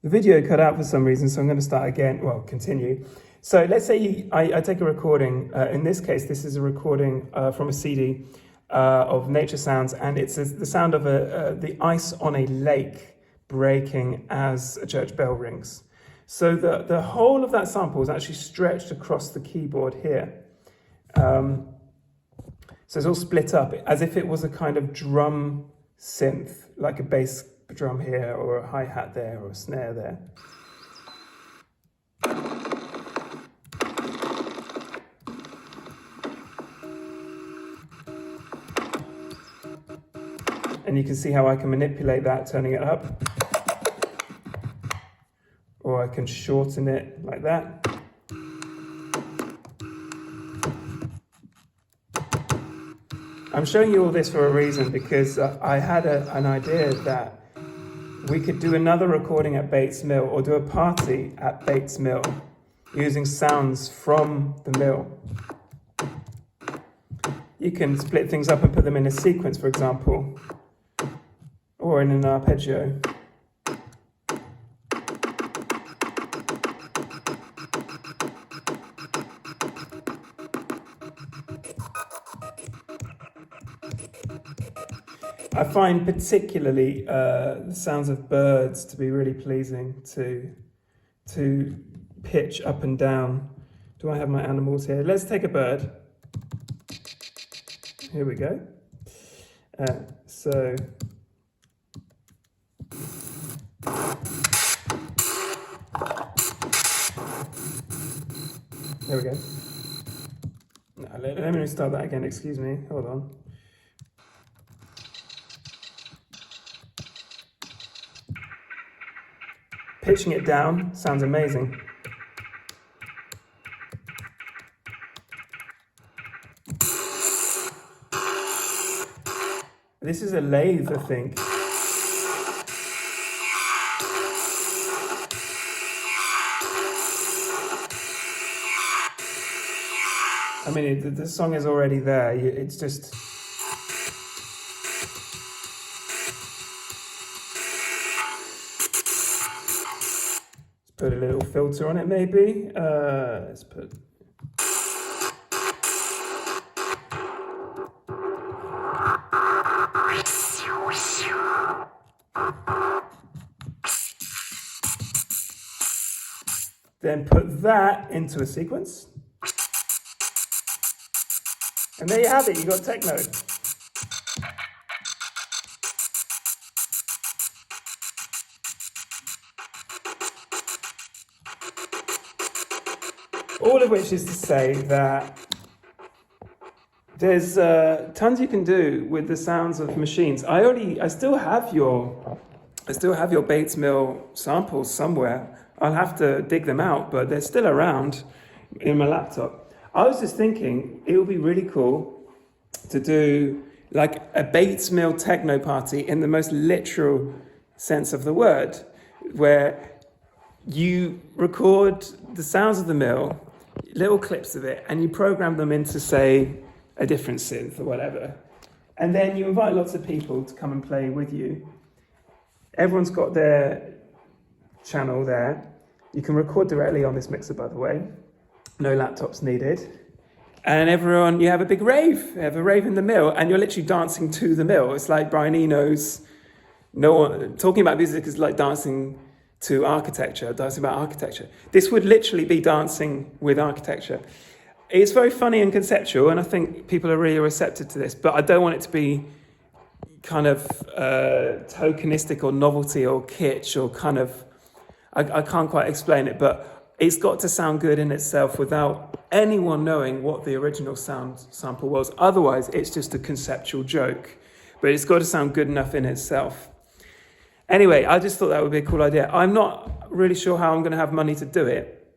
The video cut out for some reason, so I'm going to start again. Well, continue. So let's say I take a recording. In this case, this is a recording from a CD of nature sounds, and it's the sound of the ice on a lake breaking as a church bell rings. So the whole of that sample is actually stretched across the keyboard here. So it's all split up as if it was a kind of drum synth, like a bass drum here, or a hi-hat there, or a snare there. And you can see how I can manipulate that, turning it up. Or I can shorten it like that. I'm showing you all this for a reason, because I had an idea that we could do another recording at Bates Mill, or do a party at Bates Mill using sounds from the mill. You can split things up and put them in a sequence, for example, or in an arpeggio. I find particularly the sounds of birds to be really pleasing to pitch up and down. Do I have my animals here? Let's take a bird. Here we go. So there we go. No, let me start that again, excuse me, hold on. Pitching it down sounds amazing. This is a lathe, I think. I mean, the song is already there. It's just... Put a little filter on it, maybe. Let's put... Then put that into a sequence. And there you have it, you got techno. All of which is to say that there's tons you can do with the sounds of machines. I still have your Bates Mill samples somewhere. I'll have to dig them out, but they're still around in my laptop. I was just thinking it would be really cool to do like a Bates Mill techno party in the most literal sense of the word, where you record the sounds of the mill, little clips of it, and you program them into, say, a different synth or whatever. And then you invite lots of people to come and play with you. Everyone's got their channel there. You can record directly on this mixer, by the way. No laptops needed. And everyone, you have a big rave. You have a rave in the mill, and you're literally dancing to the mill. It's like Brian Eno's, talking about music is like dancing to architecture, dancing about architecture. This would literally be dancing with architecture. It's very funny and conceptual, and I think people are really receptive to this, but I don't want it to be kind of tokenistic or novelty or kitsch or kind of, I can't quite explain it, but it's got to sound good in itself without anyone knowing what the original sound sample was. Otherwise, it's just a conceptual joke, but it's got to sound good enough in itself. Anyway, I just thought that would be a cool idea. I'm not really sure how I'm going to have money to do it.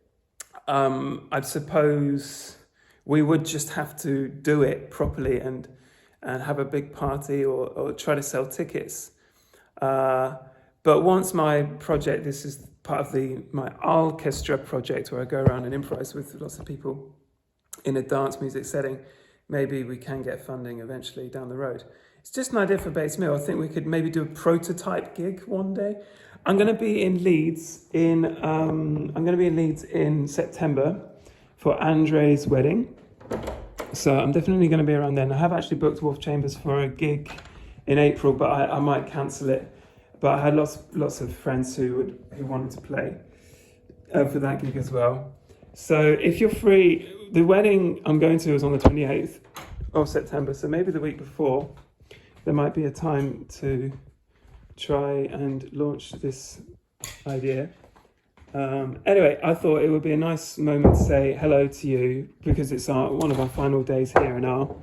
I suppose we would just have to do it properly and have a big party or try to sell tickets. But once my project, this is part of my orchestra project where I go around and improvise with lots of people in a dance music setting, maybe we can get funding eventually down the road. It's just an idea for Bates Mill. I think we could maybe do a prototype gig one day. I'm going to be in Leeds in September for Andre's wedding. So I'm definitely going to be around then. I have actually booked Wolf Chambers for a gig in April, but I might cancel it. But I had lots of friends who wanted to play for that gig as well. So if you're free, the wedding I'm going to is on the 28th of September. So maybe the week before, there might be a time to try and launch this idea. Anyway, I thought it would be a nice moment to say hello to you because it's one of our final days here in Arles,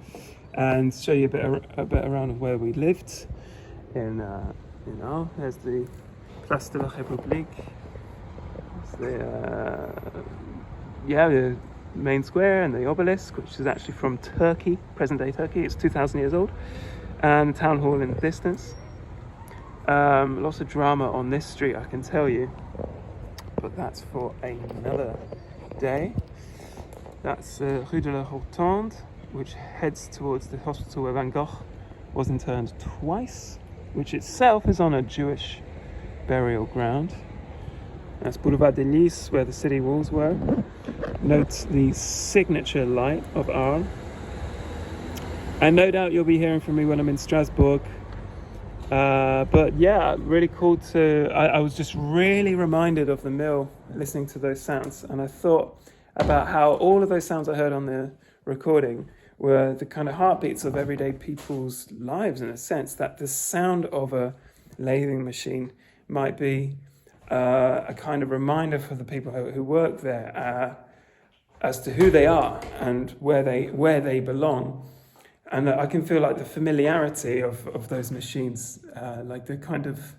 and show you a bit around of where we lived in Arles. There's the Place de la République. The main square and the obelisk, which is actually from Turkey, present-day Turkey. It's 2,000 years old, and the town hall in the distance. Lots of drama on this street, I can tell you, but that's for another day. That's Rue de la Rotonde, which heads towards the hospital where Van Gogh was interned twice, which itself is on a Jewish burial ground. That's Boulevard de Lys, where the city walls were. Note the signature light of Arles. And no doubt you'll be hearing from me when I'm in Strasbourg. But yeah, really cool I was just really reminded of the mill listening to those sounds, and I thought about how all of those sounds I heard on the recording were the kind of heartbeats of everyday people's lives, in a sense, that the sound of a lathing machine might be a kind of reminder for the people who work there as to who they are and where they belong. And I can feel like the familiarity of those machines, like the kind of,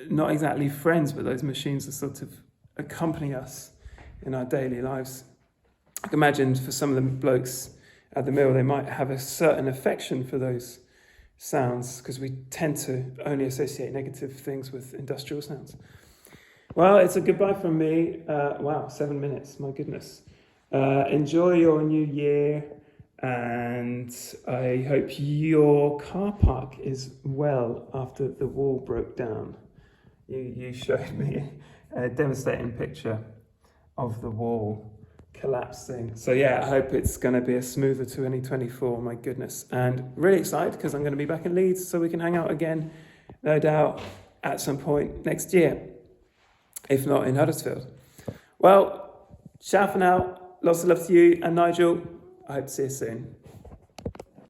not exactly friends, but those machines that sort of accompany us in our daily lives. I can imagine for some of the blokes at the mill, they might have a certain affection for those sounds because we tend to only associate negative things with industrial sounds. Well, it's a goodbye from me. Wow, 7 minutes, my goodness. Enjoy your new year. And I hope your car park is well after the wall broke down. You showed me a devastating picture of the wall collapsing. So yeah, I hope it's going to be a smoother 2024, my goodness. And really excited because I'm going to be back in Leeds so we can hang out again, no doubt, at some point next year, if not in Huddersfield. Well, ciao for now. Lots of love to you and Nigel. I hope to see you soon.